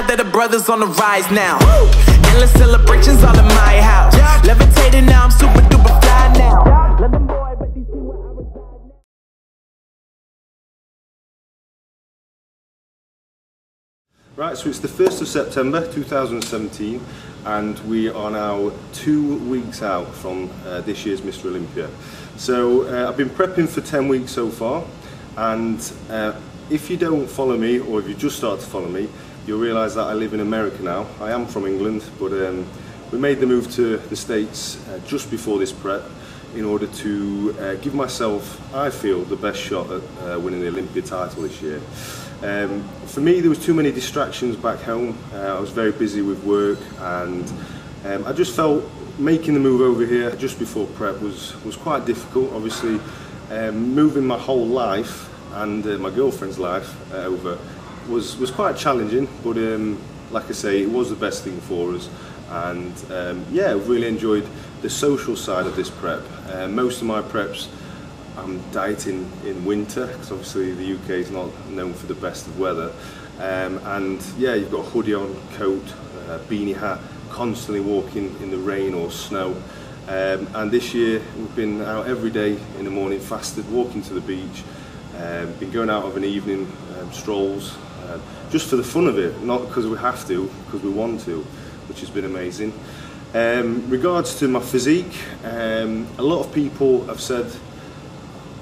that the brothers on the rise now. Endless celebrations all in my house. Levitating now, I'm super duper fly now. London boy, but DC where I reside now. Right, so it's the 1st of September 2017 and we are now 2 weeks out from this year's Mr. Olympia. So I've been prepping for 10 weeks so far, and if you don't follow me, or if you just start to follow me, you'll realise that I live in America now. I am from England, but we made the move to the States just before this prep in order to give myself, I feel, the best shot at winning the Olympia title this year. For me, there was too many distractions back home. I was very busy with work, and I just felt making the move over here just before prep was quite difficult. Obviously, moving my whole life and my girlfriend's life over was quite challenging, but like I say, it was the best thing for us. And yeah, I've really enjoyed the social side of this prep. Most of my preps, I'm dieting in winter, because obviously the UK is not known for the best of weather. And yeah, you've got a hoodie on, coat, beanie hat, constantly walking in the rain or snow. And this year we've been out every day in the morning, fasted, walking to the beach, been going out of an evening, strolls, just for the fun of it, not because we have to, because we want to, which has been amazing. Regards to my physique, a lot of people have said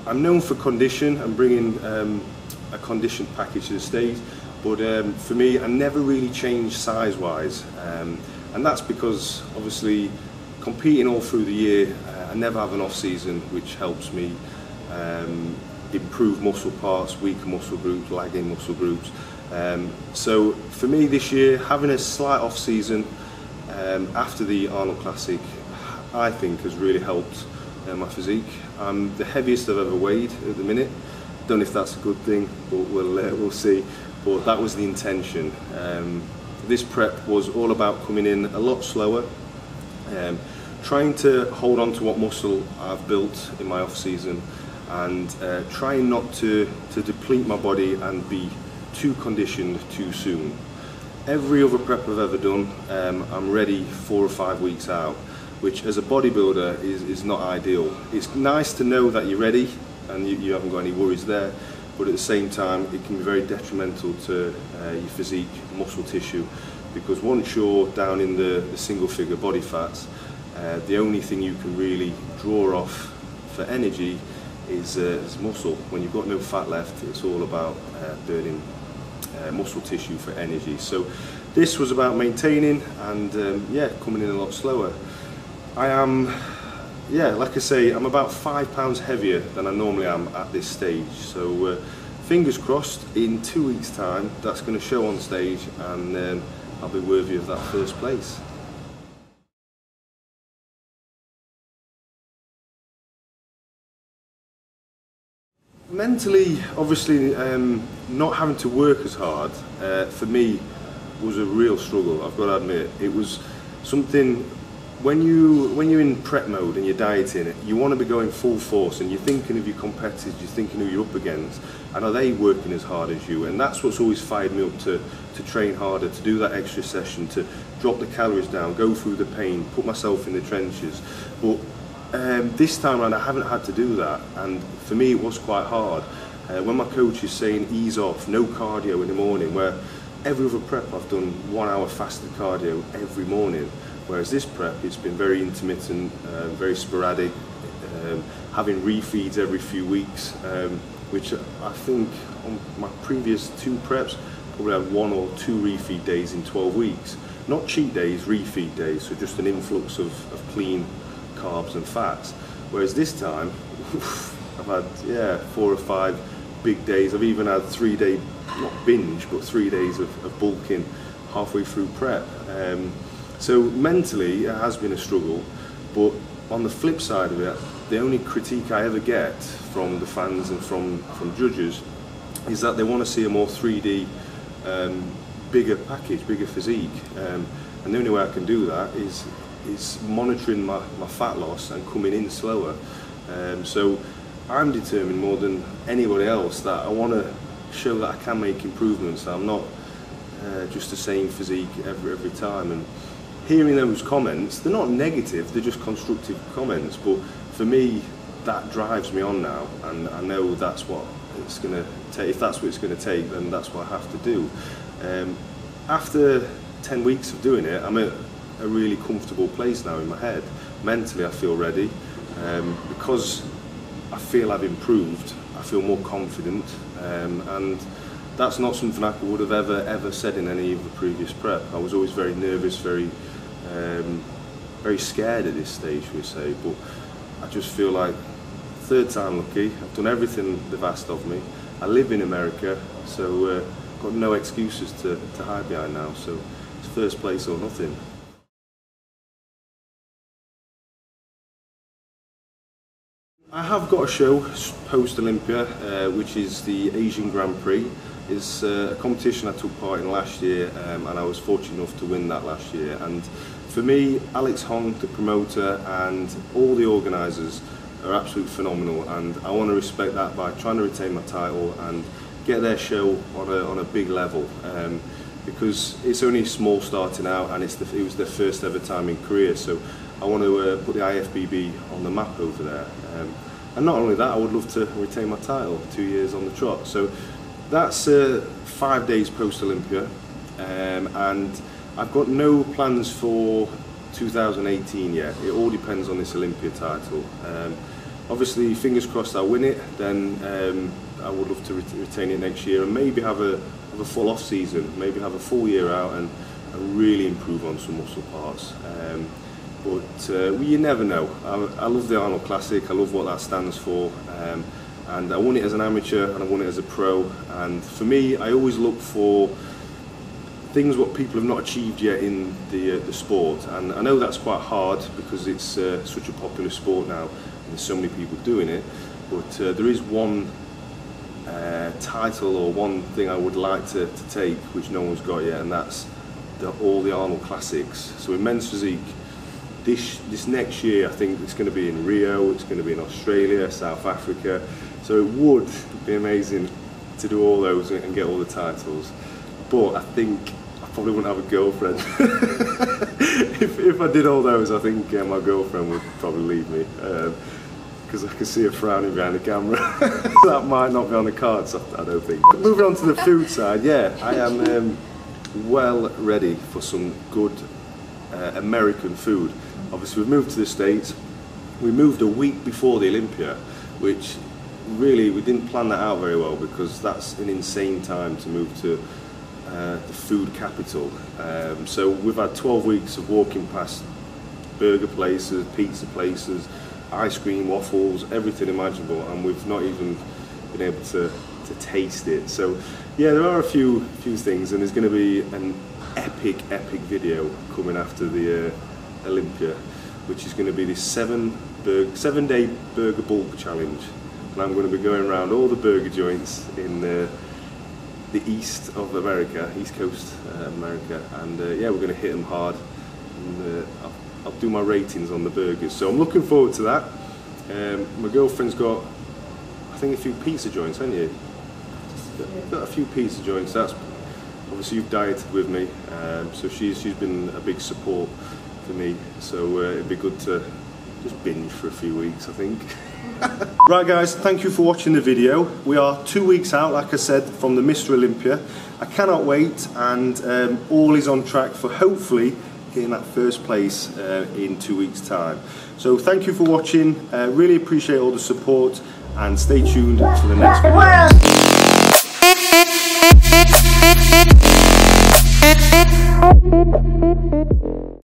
I'm known for condition and bringing a conditioned package to the stage, but for me, I never really changed size-wise, and that's because obviously competing all through the year, I never have an off-season, which helps me improve muscle parts, weaker muscle groups, lagging muscle groups. So for me this year, having a slight off-season after the Arnold Classic, I think has really helped my physique. I'm the heaviest I've ever weighed at the minute. Don't know if that's a good thing, but we'll see. But that was the intention. This prep was all about coming in a lot slower, trying to hold on to what muscle I've built in my off-season, and trying not to deplete my body and be too conditioned too soon. Every other prep I've ever done, I'm ready 4 or 5 weeks out, which as a bodybuilder is not ideal. It's nice to know that you're ready and you haven't got any worries there, but at the same time it can be very detrimental to your physique, muscle tissue, because once you're down in the single figure body fats, the only thing you can really draw off for energy is muscle. When you've got no fat left, it's all about burning muscle tissue for energy. So this was about maintaining and yeah, coming in a lot slower. I am, yeah, like I say, I'm about 5 pounds heavier than I normally am at this stage. So fingers crossed, in 2 weeks' time, that's going to show on stage, and I'll be worthy of that first place. Mentally, obviously, not having to work as hard for me was a real struggle. I've got to admit, it was something. When you're in prep mode and you're dieting, you want to be going full force, and you're thinking of your competitors, you're thinking who you're up against, and are they working as hard as you? And that's what's always fired me up to train harder, to do that extra session, to drop the calories down, go through the pain, put myself in the trenches. But this time around I haven't had to do that, and for me it was quite hard. When my coach is saying ease off, no cardio in the morning, where every other prep I've done 1 hour fasted cardio every morning, whereas this prep it's been very intermittent, very sporadic, having refeeds every few weeks, which I think on my previous 2 preps probably had 1 or 2 refeed days in 12 weeks. Not cheat days, refeed days, so just an influx of clean carbs and fats. Whereas this time, I've had, yeah, 4 or 5 big days. I've even had 3-day, not binge, but 3 days of bulking halfway through prep. So mentally, it has been a struggle, but on the flip side of it, the only critique I ever get from the fans and from judges is that they want to see a more 3D, bigger package, bigger physique. And the only way I can do that is monitoring my fat loss and coming in slower. So I'm determined more than anybody else that I want to show that I can make improvements. I'm not just the same physique every time. And hearing those comments, they're not negative, they're just constructive comments, but for me that drives me on now, and I know that's what it's going to take. If that's what it's going to take, then that's what I have to do. After 10 weeks of doing it, I'm at a really comfortable place now in my head. Mentally I feel ready, because I feel I've improved, I feel more confident, and that's not something I would have ever said in any of the previous prep. I was always very nervous, very scared at this stage, we say, but I just feel like third time lucky. I've done everything they've asked of me. I live in America, so got no excuses to hide behind now, so it's first place or nothing. I have got a show post Olympia, which is the Asian Grand Prix. It's a competition I took part in last year, and I was fortunate enough to win that last year. And for me, Alex Hong, the promoter, and all the organisers are absolutely phenomenal, and I want to respect that by trying to retain my title and get their show on a big level, because it's only small starting out, and it was their first ever time in Korea, so I want to put the IFBB on the map over there. And not only that, I would love to retain my title 2 years on the trot. So that's 5 days post Olympia, and I've got no plans for 2018 yet. It all depends on this Olympia title. Obviously, fingers crossed I win it, then I would love to retain it next year and maybe have a full off season, maybe have a full year out and really improve on some muscle parts. But you never know. I love the Arnold Classic, I love what that stands for, and I won it as an amateur and I won it as a pro, and for me I always look for things what people have not achieved yet in the sport, and I know that's quite hard because it's such a popular sport now and there's so many people doing it, but there is one title or one thing I would like to take which no one's got yet, and that's all the Arnold Classics. So in men's physique, this next year I think it's going to be in Rio, it's going to be in Australia, South Africa, so it would be amazing to do all those and get all the titles, but I think I probably wouldn't have a girlfriend. if I did all those, I think my girlfriend would probably leave me, because I can see her frowning behind the camera. That might not be on the cards, I don't think. But moving on to the food side, yeah, I am well ready for some good American food. Obviously we've moved to the States. We moved a week before the Olympia, which really we didn't plan that out very well because that's an insane time to move to the food capital. So we've had 12 weeks of walking past burger places, pizza places, ice cream, waffles, everything imaginable, and we've not even been able to taste it. So yeah, there are a few things, and there's going to be an epic video coming after the Olympia, which is going to be this 7-day burger bulk challenge, and I'm going to be going around all the burger joints in the east of America, East Coast America, and yeah, we're going to hit them hard, and I'll do my ratings on the burgers, so I'm looking forward to that. My girlfriend's got, I think, a few pizza joints, haven't you? Got a few pizza joints. That's obviously, you've dieted with me, so she's been a big support for me, so it'd be good to just binge for a few weeks, I think. Right guys, thank you for watching the video. We are 2 weeks out, like I said, from the Mr. Olympia. I cannot wait, and all is on track for hopefully getting that first place in 2 weeks time. So thank you for watching, really appreciate all the support, and stay tuned for the next video.